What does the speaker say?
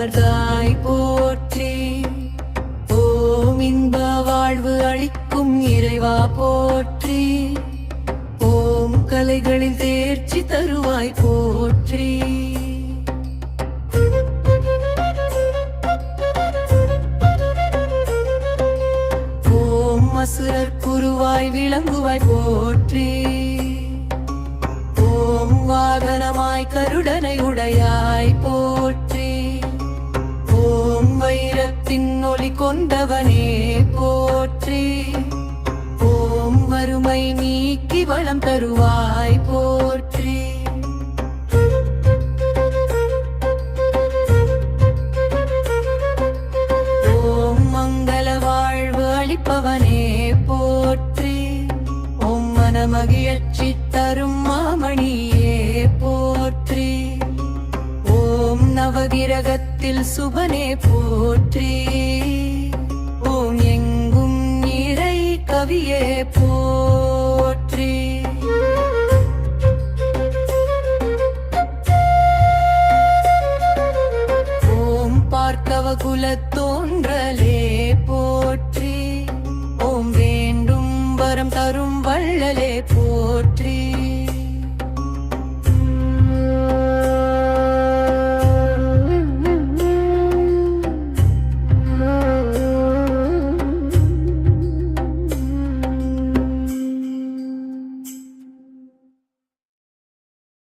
அமர்ந்தாய் போற்றி. ஓம் இன்ப வாழ்வு அளிக்கும் இறைவா போற்றி. ஓம் கலைகளில் தேர்ச்சி தருவாய் போற்றி. ஓம் அசுரர் குருவாய் விளங்குவாய் போற்றி. ஓம் வாகனமாய் கருடனை உடையாய் போற்றி. ஓம் வைரத்தின் ஒளி கொண்டவனே போற்றி. ஓம் வறுமை நீக்கி வளம் தருவாய் போற்றி. ஓம் மங்கள வாழ்வு அளிப்பவனே போற்றி. ஓம் மனமகிழ்ச்சி தரும் மாமணியே போற்றி. ஓம் நவகிரகத்தில் சுபனே போற்றி. ஓம் எங்கும் இறை கவியே போற்றி.